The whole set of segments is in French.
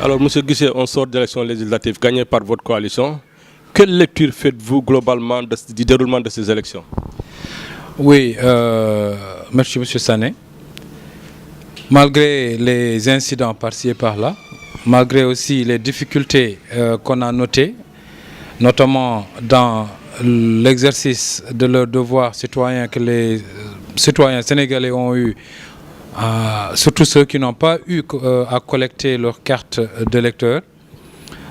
Alors, M. Guichet, on sort d'élections législatives gagnées par votre coalition. Quelle lecture faites-vous globalement du déroulement de ces élections? Oui, merci M. Sané. Malgré les incidents par-ci et par-là, malgré aussi les difficultés qu'on a notées, notamment dans l'exercice de leur devoir citoyen que les citoyens sénégalais ont eu, surtout ceux qui n'ont pas eu à collecter leur carte d'électeur.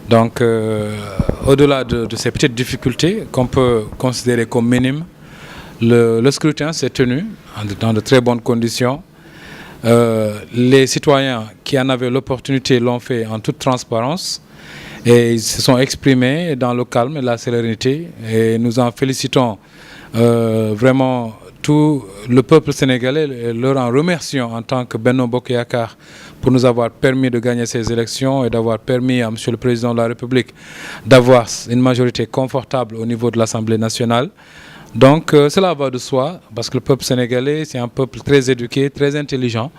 Donc, au-delà de ces petites difficultés qu'on peut considérer comme minimes, le scrutin s'est tenu dans de très bonnes conditions. Les citoyens qui en avaient l'opportunité l'ont fait en toute transparence et ils se sont exprimés dans le calme et la sérénité et nous en félicitons vraiment tout le peuple sénégalais et leur en remercions en tant que Benno Bokk Yakaar pour nous avoir permis de gagner ces élections et d'avoir permis à M. le Président de la République d'avoir une majorité confortable au niveau de l'Assemblée nationale. Donc cela va de soi parce que le peuple sénégalais c'est un peuple très éduqué, très intelligent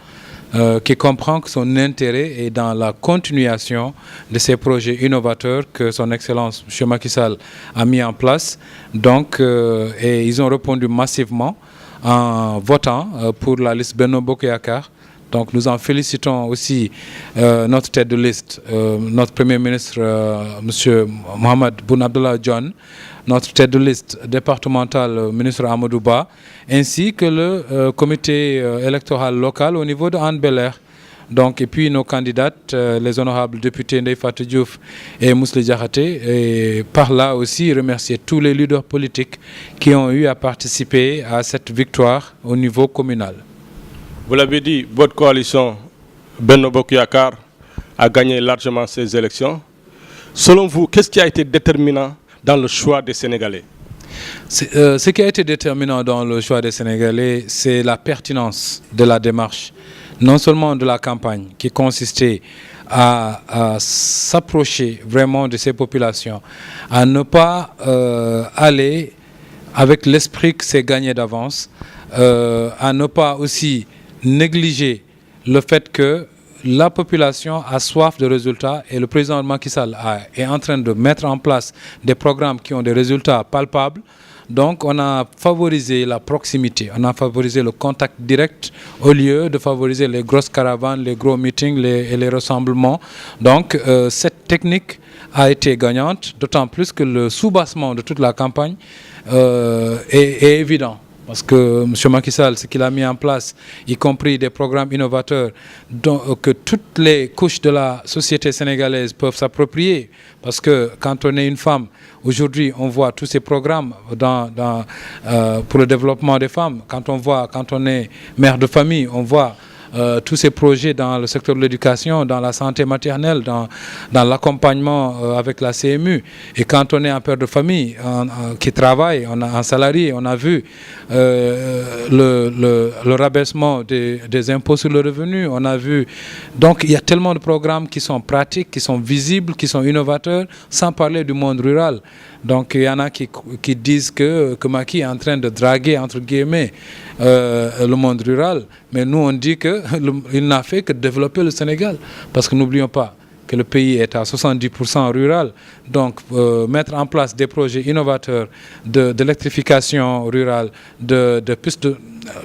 qui comprend que son intérêt est dans la continuation de ces projets innovateurs que son Excellence M. Macky Sall a mis en place. Donc et ils ont répondu massivement en votant pour la liste Benno Bokk Yakaar. Donc nous en félicitons aussi notre tête de liste, notre Premier ministre M. Mohamed Boun Abdallah Dionne, notre tête de liste départementale, ministre Amadou Ba, ainsi que le comité électoral local au niveau de Hann Bel-Air. Donc, et puis nos candidates, les honorables députés Ndeye Fatou Diouf et Mously Diakhaté, et par là aussi remercier tous les leaders politiques qui ont eu à participer à cette victoire au niveau communal. Vous l'avez dit, votre coalition Benno Bokk Yakaar a gagné largement ces élections. Selon vous, qu'est-ce qui a été déterminant dans le choix des Sénégalais? Ce qui a été déterminant dans le choix des Sénégalais, c'est la pertinence de la démarche, non seulement de la campagne, qui consistait à s'approcher vraiment de ces populations, à ne pas aller avec l'esprit que c'est gagné d'avance, à ne pas aussi négliger le fait que la population a soif de résultats et le président Macky Sall est en train de mettre en place des programmes qui ont des résultats palpables. Donc on a favorisé la proximité, on a favorisé le contact direct au lieu de favoriser les grosses caravanes, les gros meetings et les rassemblements. Donc cette technique a été gagnante, d'autant plus que le soubassement de toute la campagne est évident. Parce que M. Macky Sall, ce qu'il a mis en place, y compris des programmes innovateurs que toutes les couches de la société sénégalaise peuvent s'approprier. Parce que quand on est une femme, aujourd'hui, on voit tous ces programmes pour le développement des femmes. Quand on est mère de famille, on voit tous ces projets dans le secteur de l'éducation, dans la santé maternelle, dans l'accompagnement avec la CMU. Et quand on est un père de famille qui travaille, on a un salarié, on a vu le rabaissement des impôts sur le revenu, on a vu. Donc il y a tellement de programmes qui sont pratiques, qui sont visibles, qui sont innovateurs, sans parler du monde rural. Donc il y en a qui disent que Macky est en train de draguer, entre guillemets, le monde rural. Mais nous, on dit qu'il n'a fait que développer le Sénégal. Parce que n'oublions pas que le pays est à 70% rural. Donc mettre en place des projets innovateurs d'électrification rurale, de pistes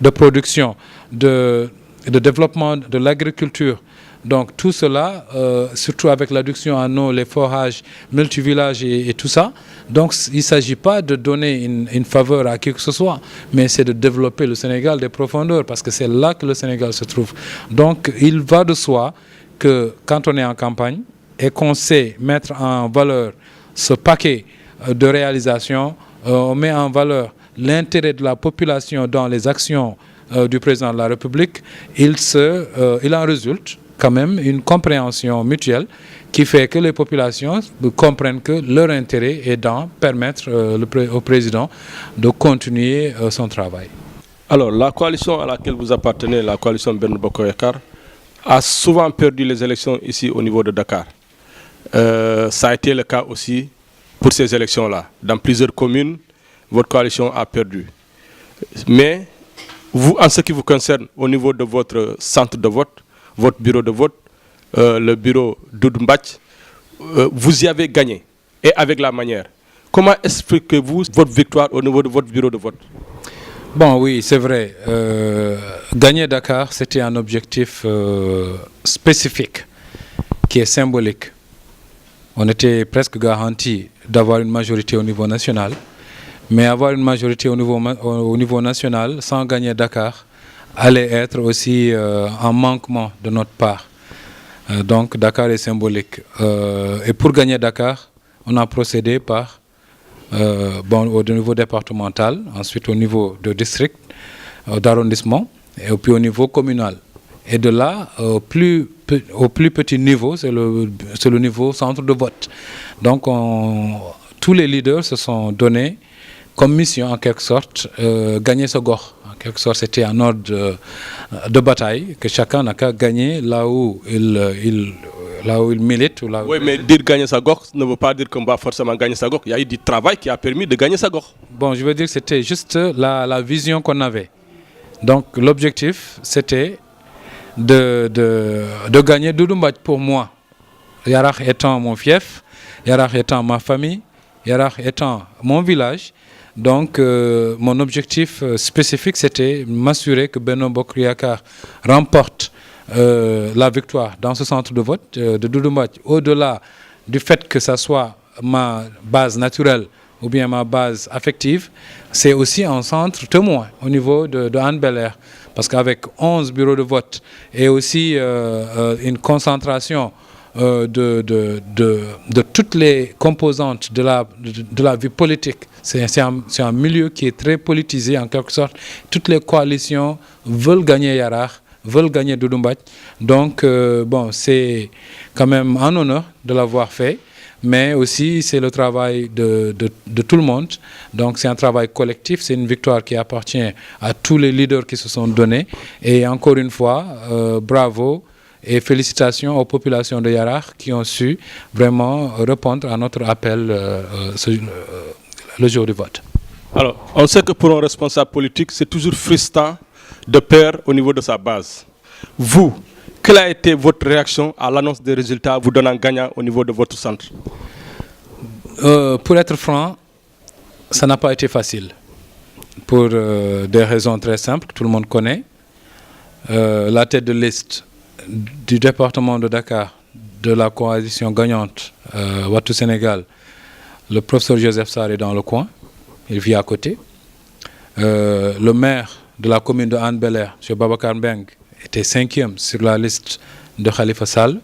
de production, de développement de l'agriculture. Donc tout cela, surtout avec l'adduction en eau, les forages, multivillages et tout ça. Donc il ne s'agit pas de donner une faveur à qui que ce soit, mais c'est de développer le Sénégal des profondeurs, parce que c'est là que le Sénégal se trouve. Donc il va de soi que quand on est en campagne et qu'on sait mettre en valeur ce paquet de réalisations, on met en valeur l'intérêt de la population dans les actions du président de la République, il en résulte quand même une compréhension mutuelle qui fait que les populations comprennent que leur intérêt est d'en permettre au président de continuer son travail. Alors, la coalition à laquelle vous appartenez, la coalition Benno Bokk Yakaar, a souvent perdu les élections ici au niveau de Dakar. Ça a été le cas aussi pour ces élections-là. Dans plusieurs communes, votre coalition a perdu. Mais vous, en ce qui vous concerne, au niveau de votre centre de vote, votre bureau de vote, le bureau d'Oudoumbach, vous y avez gagné, et avec la manière. Comment expliquez-vous votre victoire au niveau de votre bureau de vote? Bon, oui, c'est vrai. Gagner Dakar, c'était un objectif spécifique, qui est symbolique. On était presque garanti d'avoir une majorité au niveau national. Mais avoir une majorité au niveau national, sans gagner Dakar, allait être aussi un manquement de notre part. Donc Dakar est symbolique. Et pour gagner Dakar, on a procédé par, au niveau départemental, ensuite au niveau de district, d'arrondissement, et puis au niveau communal. Et de là, au plus petit niveau, c'est le niveau centre de vote. Donc tous les leaders se sont donnés comme mission, en quelque sorte, gagner ce gore. En quelque sorte, c'était un ordre de bataille que chacun n'a qu'à gagner là où il milite. Oui, mais dire gagner sa gore ne veut pas dire qu'on va forcément gagner sa gore. Il y a eu du travail qui a permis de gagner sa gore. Bon, je veux dire que c'était juste la vision qu'on avait. Donc, l'objectif, c'était de gagner Doudoumbach pour moi. Yarakh étant mon fief, Yarakh étant ma famille, Yarakh étant mon village. Donc, mon objectif spécifique, c'était m'assurer que Benno Bokk Yakaar remporte la victoire dans ce centre de vote de Doudoumbach, au-delà du fait que ça soit ma base naturelle ou bien ma base affective, c'est aussi un centre témoin au niveau de Hann Bel-Air. Parce qu'avec 11 bureaux de vote et aussi une concentration de toutes les composantes de la vie politique, c'est un milieu qui est très politisé en quelque sorte. Toutes les coalitions veulent gagner Yarakh, veulent gagner Doudoumbach. Donc, c'est quand même un honneur de l'avoir fait. Mais aussi, c'est le travail de tout le monde. Donc, c'est un travail collectif. C'est une victoire qui appartient à tous les leaders qui se sont donnés. Et encore une fois, bravo et félicitations aux populations de Yarakh qui ont su vraiment répondre à notre appel le jour du vote. Alors, on sait que pour un responsable politique, c'est toujours frustrant de perdre au niveau de sa base. Vous, quelle a été votre réaction à l'annonce des résultats vous donnant gagnant au niveau de votre centre? Pour être franc, ça n'a pas été facile. Pour des raisons très simples que tout le monde connaît. La tête de liste du département de Dakar, de la coalition gagnante Wattu Sénégal, le professeur Joseph Sarr est dans le coin, il vit à côté. Le maire de la commune de Hann Bel-Air, M. Babacar Mbeng, était 5e sur la liste de Khalifa Sall.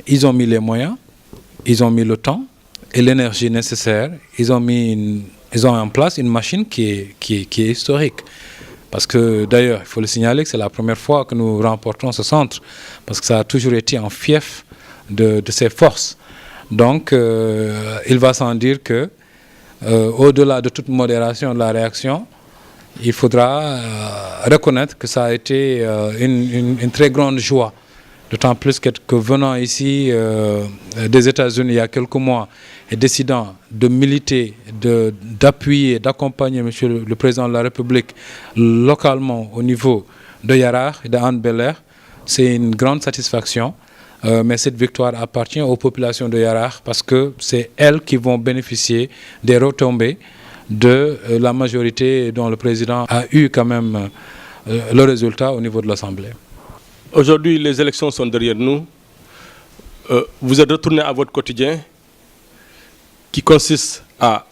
Ils ont mis les moyens, ils ont mis le temps et l'énergie nécessaire. Ils ont en place une machine qui est historique. Parce que d'ailleurs, il faut le signaler que c'est la première fois que nous remportons ce centre, parce que ça a toujours été un fief de ses forces. Donc, il va sans dire que, au-delà de toute modération de la réaction, il faudra reconnaître que ça a été une très grande joie. D'autant plus que venant ici des États-Unis il y a quelques mois et décidant de militer, d'appuyer, d'accompagner M. le Président de la République localement au niveau de Yarakh et de Hann Bel-Air, c'est une grande satisfaction. Mais cette victoire appartient aux populations de Yarakh parce que c'est elles qui vont bénéficier des retombées de la majorité dont le président a eu quand même le résultat au niveau de l'Assemblée. Aujourd'hui, les élections sont derrière nous. Vous êtes retourné à votre quotidien qui consiste à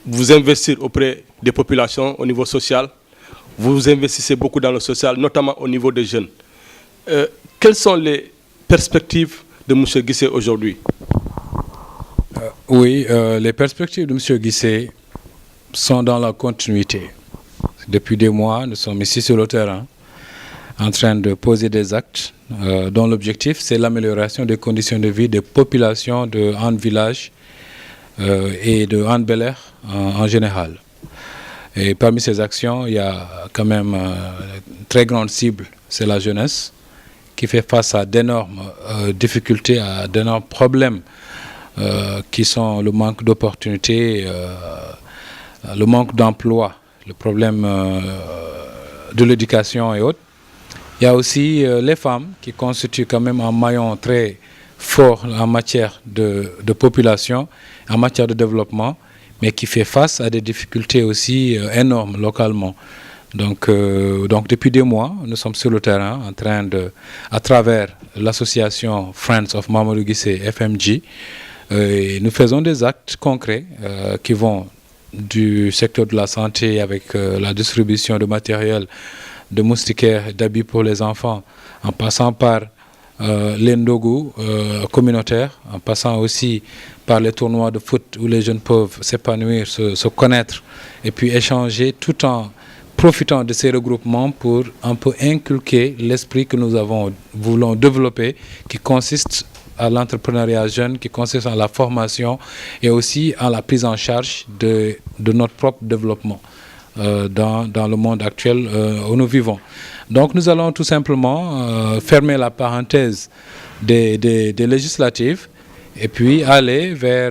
vous investir auprès des populations au niveau social. Vous investissez beaucoup dans le social, notamment au niveau des jeunes. Quelles sont les perspectives de M. Guissé aujourd'hui? Les perspectives de M. Guissé sont dans la continuité. Depuis des mois, nous sommes ici sur le terrain en train de poser des actes dont l'objectif, c'est l'amélioration des conditions de vie des populations de Hann Village et de Hann Bel-Air en général. Et parmi ces actions, il y a quand même une très grande cible, c'est la jeunesse, qui fait face à d'énormes difficultés, à d'énormes problèmes qui sont le manque d'opportunités, le manque d'emploi, le problème de l'éducation et autres. Il y a aussi les femmes qui constituent quand même un maillon très fort en matière de population, en matière de développement, mais qui fait face à des difficultés aussi énormes localement. Donc depuis des mois, nous sommes sur le terrain en train de, à travers l'association Friends of Mamadou Guissé, FMG, nous faisons des actes concrets qui vont du secteur de la santé avec la distribution de matériel, de moustiquaires, d'habits pour les enfants, en passant par les ndogu communautaires, en passant aussi par les tournois de foot où les jeunes peuvent s'épanouir, se connaître et puis échanger tout en profitant de ces regroupements pour un peu inculquer l'esprit que nous voulons développer, qui consiste à l'entrepreneuriat jeune, qui consiste à la formation et aussi à la prise en charge de notre propre développement dans le monde actuel où nous vivons. Donc nous allons tout simplement fermer la parenthèse des législatives et puis aller vers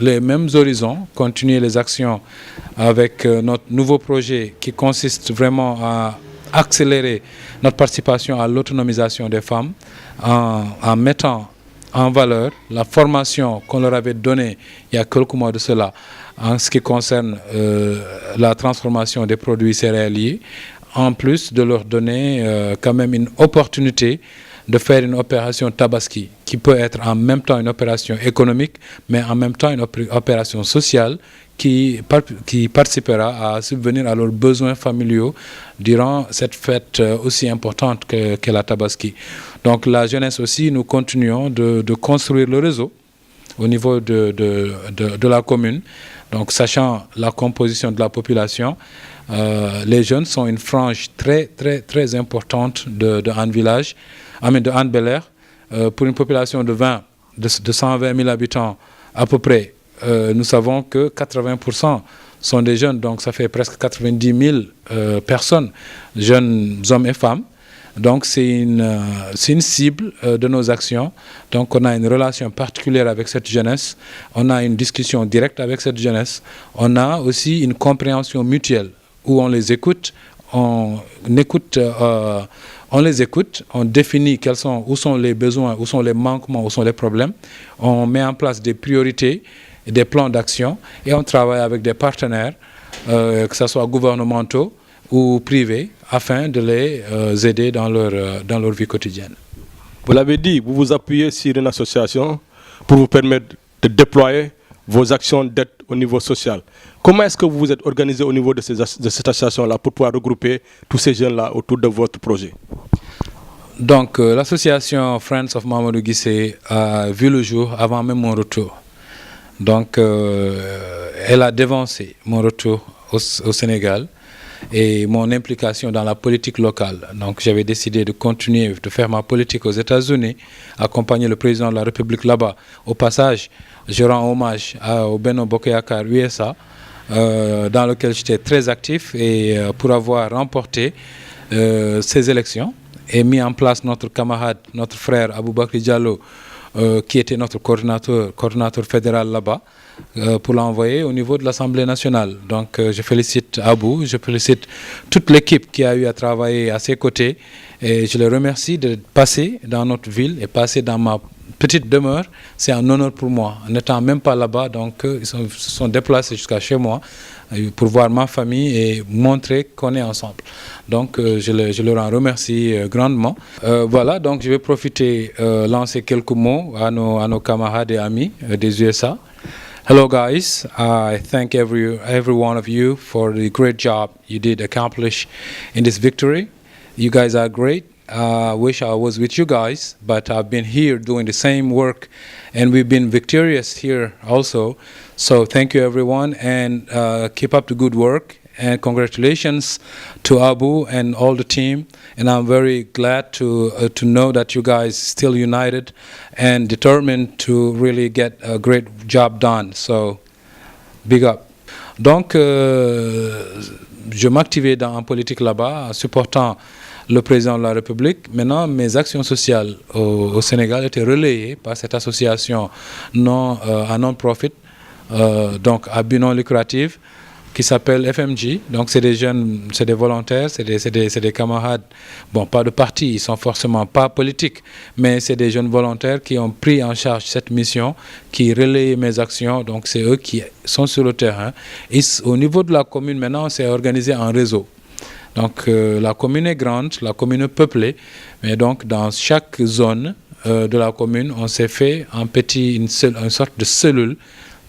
les mêmes horizons, continuer les actions avec notre nouveau projet qui consiste vraiment à accélérer notre participation à l'autonomisation des femmes en mettant en valeur la formation qu'on leur avait donnée il y a quelques mois de cela en ce qui concerne la transformation des produits céréaliers, en plus de leur donner quand même une opportunité de faire une opération Tabaski qui peut être en même temps une opération économique, mais en même temps une opération sociale qui participera à subvenir à leurs besoins familiaux durant cette fête aussi importante que la Tabaski. Donc la jeunesse aussi, nous continuons de construire le réseau au niveau de la commune. Donc sachant la composition de la population, les jeunes sont une frange très importante de Hann Village, de Hann Bel-Air, pour une population de 120 000 habitants à peu près. Nous savons que 80% sont des jeunes, donc ça fait presque 90 000 personnes, jeunes hommes et femmes. Donc c'est une cible de nos actions. Donc on a une relation particulière avec cette jeunesse, on a une discussion directe avec cette jeunesse, on a aussi une compréhension mutuelle où on les écoute, on définit où sont les besoins, où sont les manquements, où sont les problèmes, on met en place des priorités, des plans d'action et on travaille avec des partenaires, que ce soit gouvernementaux ou privés, afin de les aider dans leur vie quotidienne. Vous l'avez dit, vous vous appuyez sur une association pour vous permettre de déployer vos actions d'aide au niveau social. Comment est-ce que vous vous êtes organisé au niveau de cette association-là pour pouvoir regrouper tous ces jeunes-là autour de votre projet? Donc l'association Friends of Mamadou Guissé a vu le jour avant même mon retour. Donc elle a dévancé mon retour au Sénégal et mon implication dans la politique locale. Donc j'avais décidé de continuer de faire ma politique aux États-Unis, accompagner le président de la République là-bas. Au passage, je rends hommage au Benno Bokk Yakaar USA, dans lequel j'étais très actif et pour avoir remporté ces élections et mis en place notre camarade, notre frère Aboubakry Diallo, qui était notre coordinateur fédéral là-bas, pour l'envoyer au niveau de l'Assemblée nationale. Donc je félicite Abou, je félicite toute l'équipe qui a eu à travailler à ses côtés et je les remercie de passer dans notre ville et passer dans ma petite demeure. C'est un honneur pour moi. En n'étant même pas là-bas, donc ils se sont déplacés jusqu'à chez moi pour voir ma famille et montrer qu'on est ensemble. Donc je leur en remercie grandement. Voilà, donc je vais profiter, lancer quelques mots à nos camarades et amis des USA. Hello guys, I thank every one of you for the great job you did accomplish in this victory. You guys are great. I wish I was with you guys, but I've been here doing the same work and we've been victorious here also. So thank you everyone and keep up the good work and congratulations to Abu and all the team. And I'm very glad to know that you guys still united and determined to really get a great job done. So big up. Donc je m'activais en politique là-bas en supportant le président de la République. Maintenant, mes actions sociales au Sénégal étaient relayées par cette association à non-profit, donc à but non lucratif, qui s'appelle FMG. Donc c'est des jeunes, c'est des volontaires, c'est des camarades, bon pas de parti, ils sont forcément pas politiques, mais c'est des jeunes volontaires qui ont pris en charge cette mission, qui relaient mes actions, donc c'est eux qui sont sur le terrain. Et au niveau de la commune maintenant, c'est organisé en réseau. Donc la commune est grande, la commune est peuplée, mais donc dans chaque zone de la commune, on s'est fait une sorte de cellule.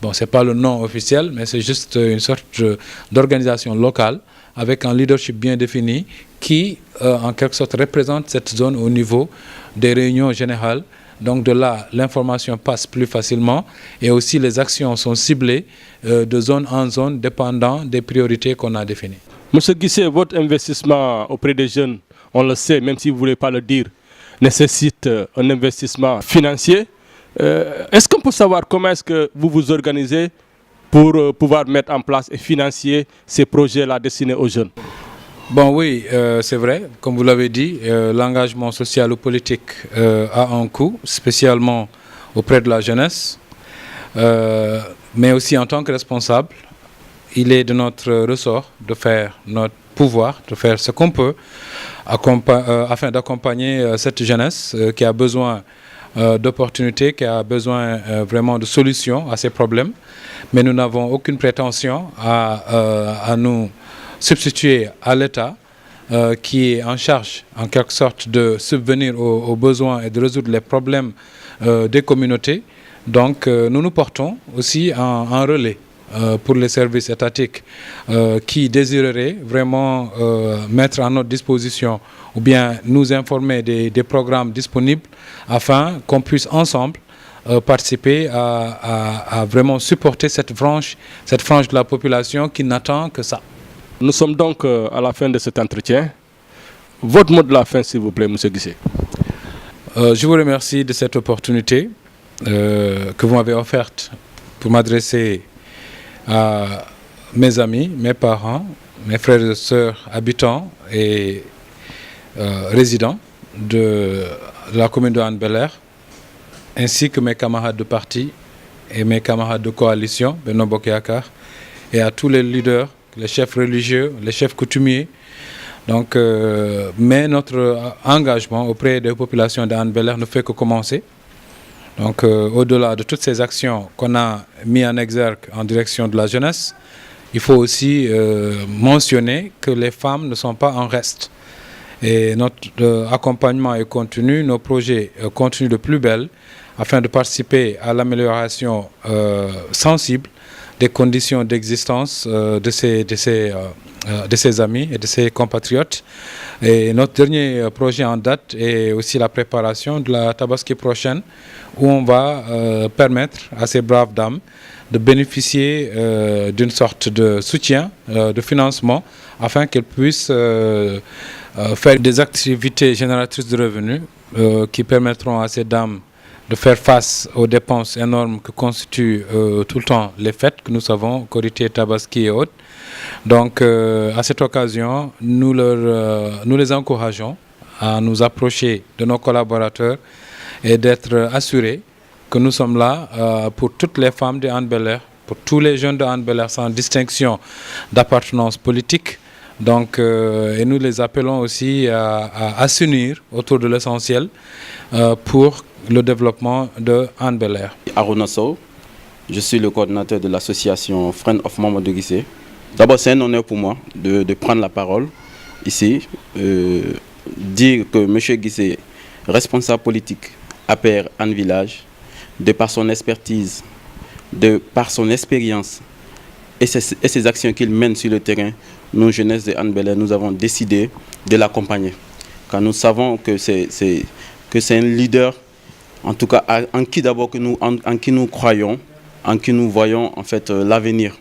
Bon, ce n'est pas le nom officiel, mais c'est juste une sorte d'organisation locale avec un leadership bien défini qui, en quelque sorte, représente cette zone au niveau des réunions générales. Donc de là, l'information passe plus facilement et aussi les actions sont ciblées de zone en zone, dépendant des priorités qu'on a définies. Monsieur Guissé, votre investissement auprès des jeunes, on le sait, même si vous ne voulez pas le dire, nécessite un investissement financier. Est-ce qu'on peut savoir comment est-ce que vous vous organisez pour pouvoir mettre en place et financer ces projets-là destinés aux jeunes? Bon oui, c'est vrai, comme vous l'avez dit, l'engagement social ou politique a un coût, spécialement auprès de la jeunesse, mais aussi en tant que responsable, il est de notre ressort de faire notre pouvoir, de faire ce qu'on peut afin d'accompagner cette jeunesse qui a besoin d'opportunités, qui a besoin vraiment de solutions à ces problèmes. Mais nous n'avons aucune prétention à nous substituer à l'État qui est en charge en quelque sorte de subvenir aux besoins et de résoudre les problèmes des communautés. Donc nous nous portons aussi en relais pour les services étatiques qui désireraient vraiment mettre à notre disposition ou bien nous informer des programmes disponibles afin qu'on puisse ensemble participer à vraiment supporter cette frange de la population qui n'attend que ça. Nous sommes donc à la fin de cet entretien. Votre mot de la fin, s'il vous plaît, M. Guissé. Je vous remercie de cette opportunité que vous m'avez offerte pour m'adresser à mes amis, mes parents, mes frères et sœurs habitants et résidents de la commune de Hann Bel-Air, ainsi que mes camarades de parti et mes camarades de coalition, Benno Bokk Yakaar, et à tous les leaders, les chefs religieux, les chefs coutumiers. Donc, mais notre engagement auprès des populations de Hann Bel-Air ne fait que commencer. Donc, au-delà de toutes ces actions qu'on a mises en exergue en direction de la jeunesse, il faut aussi mentionner que les femmes ne sont pas en reste. Et notre accompagnement est continu, nos projets continuent de plus belle afin de participer à l'amélioration sensible des conditions d'existence de ses amis et de ses compatriotes. Et notre dernier projet en date est aussi la préparation de la Tabaski prochaine, où on va permettre à ces braves dames de bénéficier d'une sorte de soutien, de financement, afin qu'elles puissent faire des activités génératrices de revenus qui permettront à ces dames de faire face aux dépenses énormes que constituent tout le temps les fêtes que nous savons, Korité, Tabaski et autres. Donc à cette occasion, nous les encourageons à nous approcher de nos collaborateurs et d'être assurés que nous sommes là pour toutes les femmes de Hann Bel-Air, pour tous les jeunes de Hann Bel-Air sans distinction d'appartenance politique. Donc, et nous les appelons aussi à s'unir autour de l'essentiel pour le développement de Hann Bel-Air. Aruna Sow, je suis le coordinateur de l'association Friends of Mamadou Guissé. D'abord, c'est un honneur pour moi de prendre la parole ici, dire que M. Guissé, responsable politique APR Hann Village, de par son expertise, de par son expérience et ses actions qu'il mène sur le terrain, nous, jeunesse de Hann Bel-Air, nous avons décidé de l'accompagner. Car nous savons que c'est un leader, en tout cas en qui d'abord en qui nous croyons, en qui nous voyons en fait l'avenir.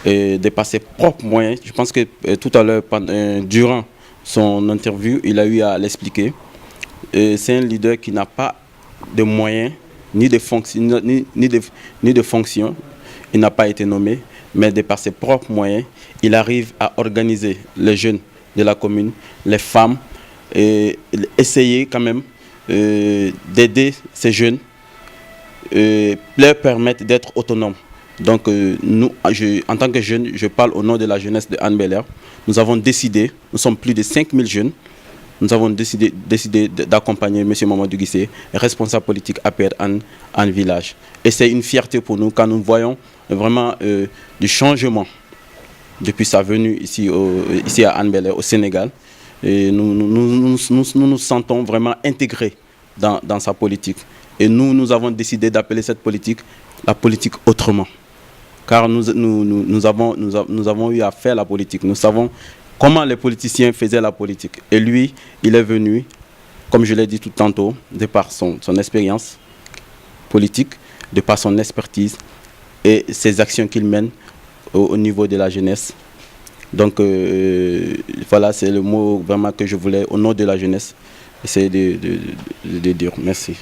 Et de par ses propres moyens, je pense que tout à l'heure, durant son interview, il a eu à l'expliquer. C'est un leader qui n'a pas de moyens, ni de fonction, il n'a pas été nommé, mais de par ses propres moyens, il arrive à organiser les jeunes de la commune, les femmes, et essayer quand même d'aider ces jeunes, leur permettre d'être autonomes Donc nous, en tant que jeune, je parle au nom de la jeunesse de Hann Bel-Air. Nous avons décidé, nous sommes plus de 5000 jeunes, nous avons décidé d'accompagner M. Mamadou Guissé, responsable politique APR Hann Village. Et c'est une fierté pour nous quand nous voyons vraiment du changement depuis sa venue ici à Hann Bel-Air, au Sénégal. Et nous sentons vraiment intégrés dans sa politique. Et nous avons décidé d'appeler cette politique la politique autrement. Car nous avons eu à faire la politique. Nous savons comment les politiciens faisaient la politique. Et lui, il est venu, comme je l'ai dit tout tantôt, de par son expérience politique, de par son expertise et ses actions qu'il mène au niveau de la jeunesse. Donc voilà, c'est le mot vraiment que je voulais, au nom de la jeunesse, essayer de dire. Merci.